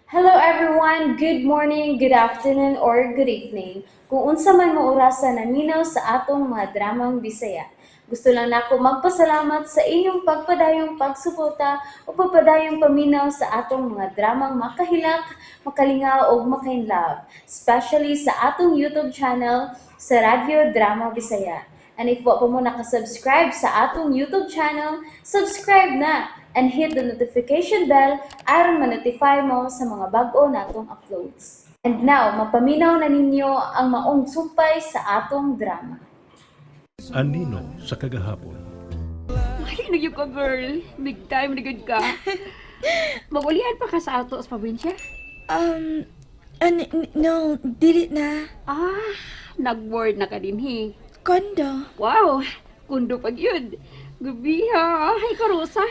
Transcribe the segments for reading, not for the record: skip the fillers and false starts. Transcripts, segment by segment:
Hello everyone, good morning, good afternoon, or good evening. Kung unsa man mo orasan naminaw sa atong mga dramang Bisaya. Gusto lang nako magpasalamat sa inyong pagpadayong pagsuporta o pagpadayong paminaw sa atong mga dramang makahilak, makalingaw o makainlove, especially sa atong YouTube channel sa Radyo Drama Bisaya. And if wa pa mo nakasubscribe sa atong YouTube channel, subscribe na and hit the notification bell aron ma-notify mo sa mga bag-o natong uploads. And now, mapaminaw na ninyo ang maong sumpay sa atong drama. Anino sa kagahapon. Ay, nagyo ka, girl. Big time na good ka. Magulihan pa ka sa ato sa probinsya? No, dili na. Nag-board na ka din, he. Kondo. Wow, kundo pag yun. Gabi ha. Ay, karosa.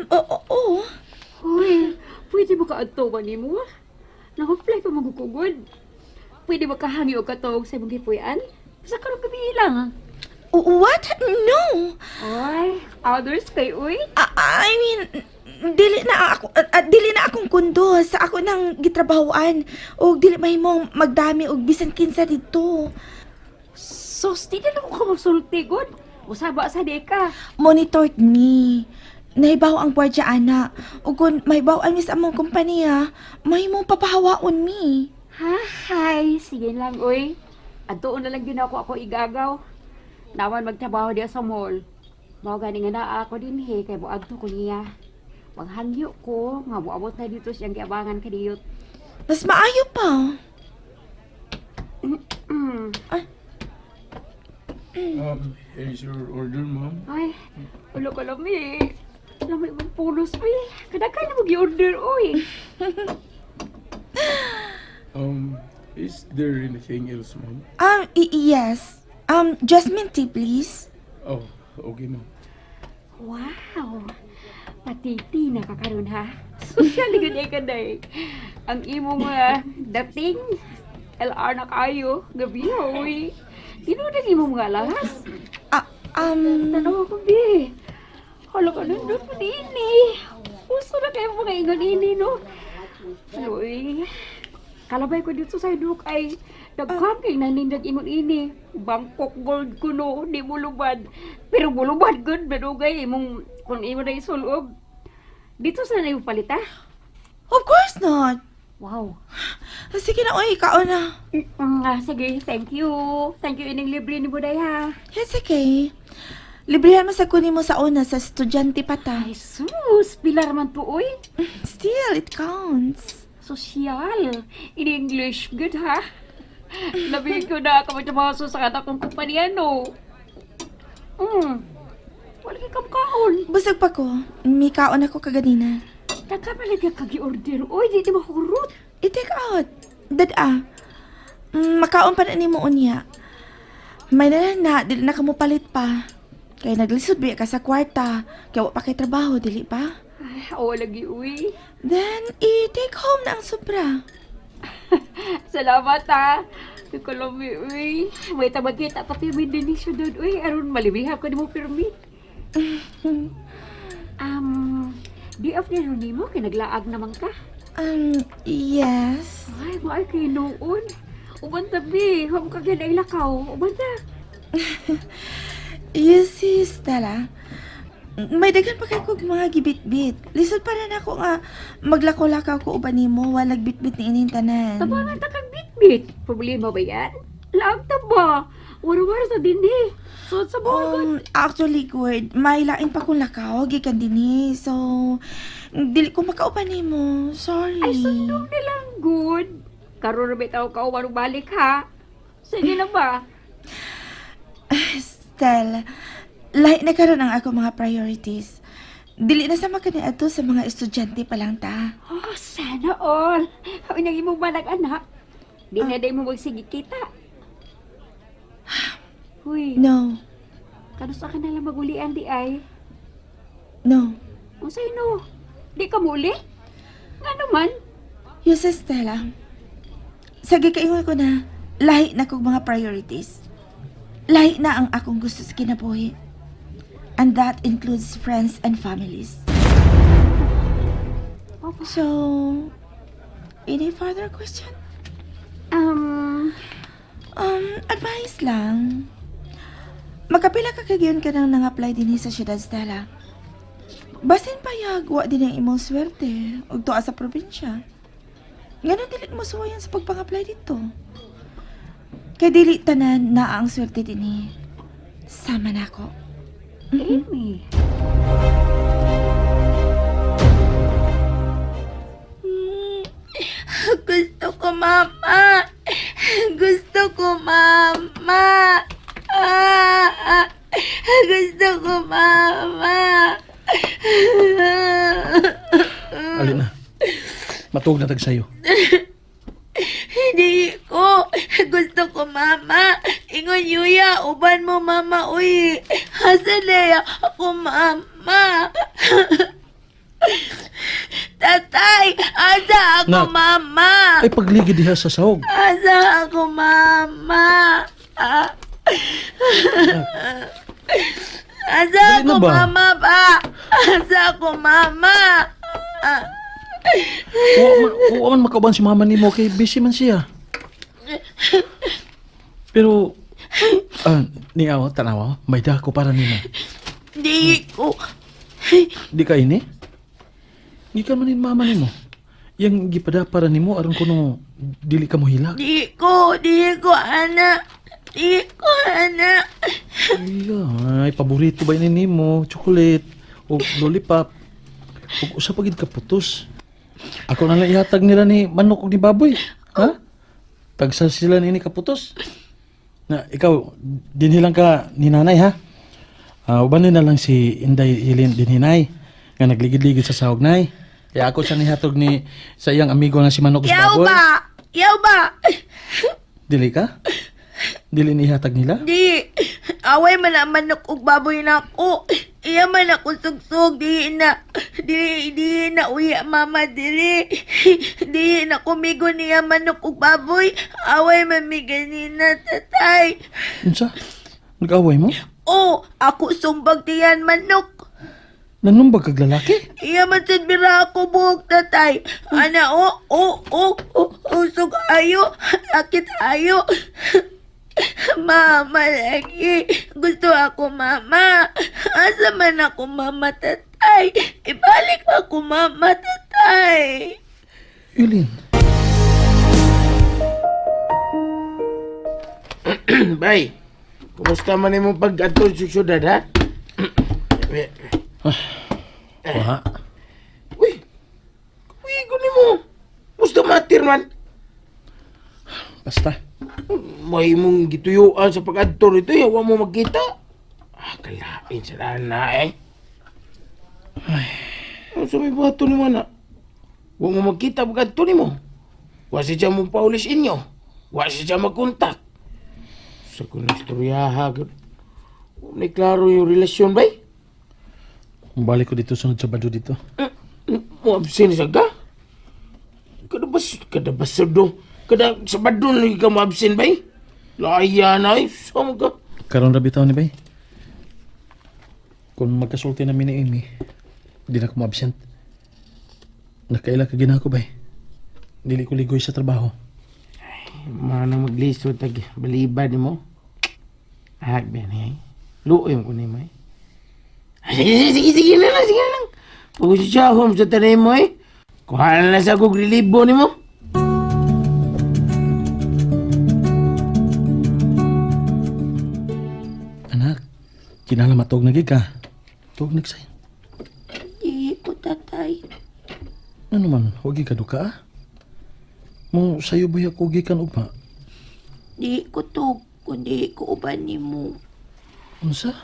Oo. Uy, pwede ba ka ato ba ni mo? Nag-apply pa magukugod. Pwede ba kahangi o katog sa imong gipuyan? Sa karong gabi lang. What? No. Ay, others kay uy. I mean, dili na ako, dili na akong kundo sa ako nang gitrabahoan. O dili mahimong magdami og bisan kinsa dito. Sos, di na ako magsulti, god. Usaba sa deka. Monitored me. Nahibaw ang gwardiya ana. O kung mahibaw ang mis among kompanya, mahimong papahawaon mi. Hi, sige lang, uy. Adoon na lang din ako igagaw. Nawan magtrabaho diya sa mall. Mao gani nga naa ako din he, kay buadto ko niya. Maghangyo ko, nga buabot na dito siyang giabangan kadiyot. Mas maayo pa. Here's your order, ma'am. Ay, ulo ko lami. Lami mong pulos, uy. Kadaghan na mag-order, uy. Is there anything else, ma'am? Yes. Jasmine tea, please. Oh, okay, ma'am. Wow! Patiti na kakaroon ha. Social good ka day. Ang imong dating LR na kayo. Gabi hoy. Tinudan imong mga lahas. Tanaw ko bi. Hala ka nandun mo dini. Gusto na kayo mga ingon ini no. Uy. Kalabay ko dito sa iduk ay nagkakay na nindag ingon ini. Bangkok gold ko no, di mo lubad. Pero bulubad good, bedugay imong kung imo na isulob. Dito sa na palita? Of course not. Wow. Sige na, oy, kaon na. Sige, thank you. Thank you ining libre ni Buday ha. Yes, okay. Librehan mo sa kunin mo sa una sa estudyante pa ta. Ay sus, pilar man to uy. Still, it counts. Sosyal. In English, good ha? Labi ko na ako magtrabaho sa kata kong kumpanya no. Wala kay kamkaon. Busog pa ko. May kaon ako kaganina. Nagkamalag ka kagi-order. Uy, di mahurot. I-take out. Dada. Makaon pa na ni mo unya. May na, dili na ka mo palit pa. Kaya naglisod biya ka sa kwarta. Kaya wa pa kay trabaho, dili pa. Ay, awa lagi, uy. Then, i-take home na ang sobra. Salamat ha. Kalami, uy. May tabagkita pa tayo may denisyo doon, uy. Aron malibihap ka ni mo permit. Di afternoon ni mo, kinaglaag naman ka. Yes. Ay, maay kayo noon. Uban tabi, huwag ka ganay lakaw. Uban ta. You see, Stella, may daghan pa kay kog mga gibit-bit. Lisod pa rin ako nga maglakaw-lakaw ko uban nimo walag bit-bit ni ining tanan. Tabangan ta kang bit-bit. Problema ba yan? Laag ta ba? Wara-wara sa dindi. So, sa buwan. Actually, good. May lain pa kong lakaw, gikan din So, dili ko makauban nimo. Sorry. Ay, sundong nilang good. Karoon na may tao ka umarong balik ha. Sige na ba? Stella, lahi na karon ang ako mga priorities. Dili na sa makaniadto sa mga estudyante pa lang ta. Oh, sana all. Kami nang imong balag anak. Di na day mo magsige kita. Uy, No. kanusta ka nalang magulian di ay? No. Ang sa'yo, di ka muli? Nga naman? Yes, Stella. Sige kaingon ko na, lahi na kong mga priorities. Lahi na ang akong gusto sa kinabuhi. And that includes friends and families. Papa, So, any further question? Um, Advice lang. Magkapila ka kagyon ka nang nang-apply din sa Ciudad Stella. Basin payag, wa din ang imong swerte ug tuwa sa probinsya. Ganon dilit mo suwayan sa pagpang-apply dito. Kay dili tanan na ang swerte din sama na ako. Amy. Gusto ko, Mama. Gusto ko, Mama. Gusto ko, Mama. Alina, matuog na tag sayo. Hindi ko. Gusto ko, Mama. Ingon, Yuya. Uban mo, Mama. Uy. Hasalaya ako, Mama. Tatay, asa ako, Nak. Mama. Ay pagligid diha sa sahog. Asa ako, Mama. Asa Dali na ako, ba? Mama ba? Asa ako, Mama. Wa man makauban si mama nimo kay busy man siya. Pero ni aw tanawa, may dako para nimo. Di ko. Di ka ini? Di ka manin mama nimo. Yang gipada para nimo aron kuno dili ka mo hilak. Di ko, anak. Di ko, anak. Ay, paborito ba ini nimo? Chocolate o lollipop. Ug usa pa gid ka putos. Ako na lang ihatag nila ni manok ug ni baboy. Ha? Tagsa sila ni kaputos. Na ikaw dinhilang ka ni nanay ha. Ubanin na lang si Inday Hilin dinhinay nga nagligid-ligid sa sahog nay. Kaya ako siya nihatog ni sa iyang amigo nga si manok ug baboy. Yaw ba? Dili ka? Dili ni ihatag nila? Di. Away man ang manok ug baboy na ako. Iya man ako sugsog. Di na uya, Mama, dili. Di na kumigo niya manok ug baboy. Away man mi ganina, tatay. Unsa? Nag-away mo? Oh, ako sumbag diyan manok. Nanumbag kag lalaki? Iya man sad bira ako buhok, tatay. Ana, usog ayo. Sakit ayo. Mama lagi. Gusto ako, Mama. Asa man ako, Mama, tatay. Ibalik ako, Mama, tatay. Hilin. Bay, kumusta man imong pag-atol sa syudad, ha? Wa. Uy, guni mo. Musta matir man? Basta. May mong gituyuan sa pag-atol ito, yawa mo magkita. Kalain sa dana, eh. Ano sa may bato ni mana? Huwag mo magkita pag-atol ni mo. Wa siya mo paulis inyo. Wa siya magkontak. Sa kung istoryaha, may klaro yung relasyon, bay? Balik ko dito sunod sa bado dito. Mo absin siya ka? Kada basado. Kada sabado lagi ka mo absin, bay? Laya na, sama ka. Karon ra bitaw ni bay. Kung magkasulti na ni Amy, di na ko ma-absent. Nakaila ka ginako bay. Dili ko ligoy sa trabaho. Manang maglisod tag balibad mo. Ahag ba ni? Luoy ko ni mo. Sige na lang. Pag siya home sa tanay mo eh. Kuha na sa kong relibo ni mo. Anak, kinala matog na gid ka. Tug next time. Di ko, tatay. Ano man, huwag ka duka ah. Mo sayo ba ako gikan ugma? Di ko to, kundi ko uban ni mo. Unsa?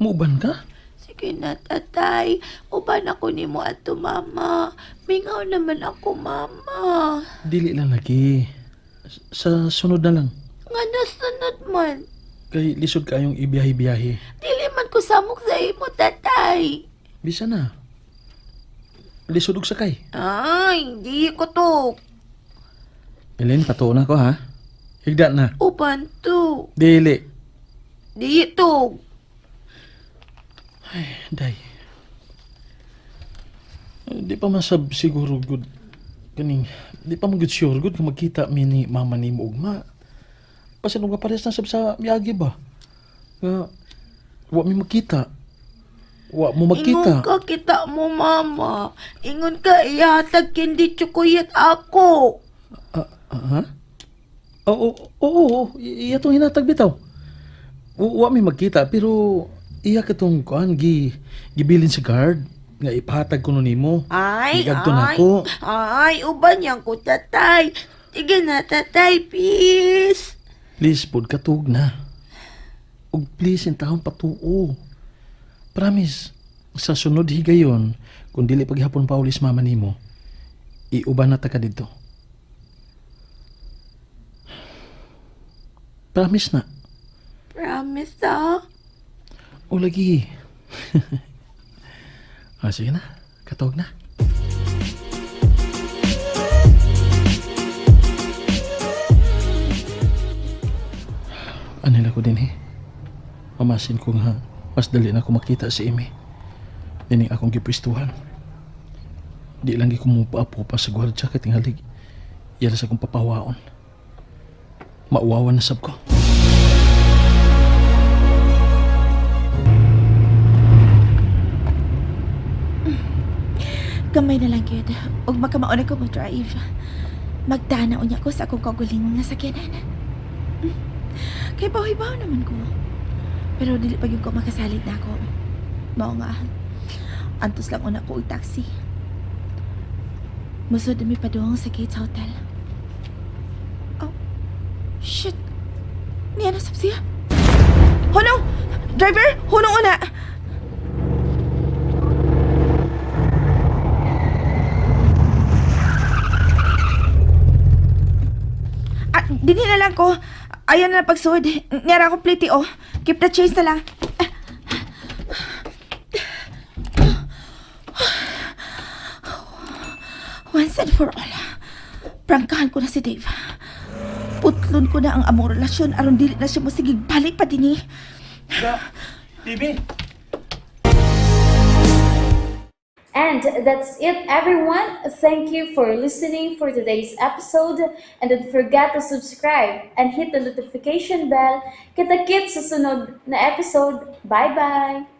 Muuban ka? Sige na, tatay. Uban ako ni mo ato, Mama. Mingaw naman ako, Mama. Dili lang lagi. Sa sunod na lang. Nga nasunod man. Kay lisod kayong ibiyahe-biyahe. Dili man ko samok sa imo, tatay. Bisa na. Lisod og sakay. Ay, di ko to. Elen, patuon ako ha. Higda na. Uban to. Dili. Di to. Day. Di pa masab siguro good. Kaning, di pa magud sure good kung magkita mi ni mama ni mo ugma. Pasano nga parehas na sab sa miyagi ba? Nga, wa mi magkita. Wa mo magkita. Ingon ka kita mo, mama. Ingon ka ihatag kindi tsukuyat ako. Ha? Oo, iya tong hinatag bitaw. Wa mi magkita pero iya katong kuan gibilin sa guard nga ipahatag ko nimo. Ay, Igadto na ako. Ay, uban yan ko, tatay. Sige na, tatay, please. Please pod katug na. Ug please in taon patuo. Promise sa sunod higayon kung dili paghapon pa ulis mama nimo. Iuban na ta ka didto. Promise na. Promise, ah. O lagi. Sige na. Katog na. Anila ko din Mamasin ko nga mas dali na ako makita si Amy. Dining akong gipwistuhan. Di lang kumupa-apo pa sa gwardya katingalig. Yala sa akong papawaon. Mauwawan na sab ko. Gamay na lang yun. Huwag magkamaon ko mo drive. Magdana unya ko sa akong kaguling nga sakyanan. Kay bawi-baw naman ko. Pero dili pa yun ko makasalit na ako. Mao nga. Antos lang una ko taxi. Musod mi padung sa Gates Hotel. Oh. Shit. Niya na sab siya. Hunong! Driver! Hunong una! Dini na lang ko. Ayaw na pagsuod. Niyara ko pliti, oh. Keep the change na lang. Once and for all, prangkahan ko na si Dave. Putlon ko na ang among relasyon aron dili na siya mo sigig balik pa din TV! And that's it, everyone. Thank you for listening for today's episode. And don't forget to subscribe and hit the notification bell. Kita-kits sa sunod na episode. Bye-bye!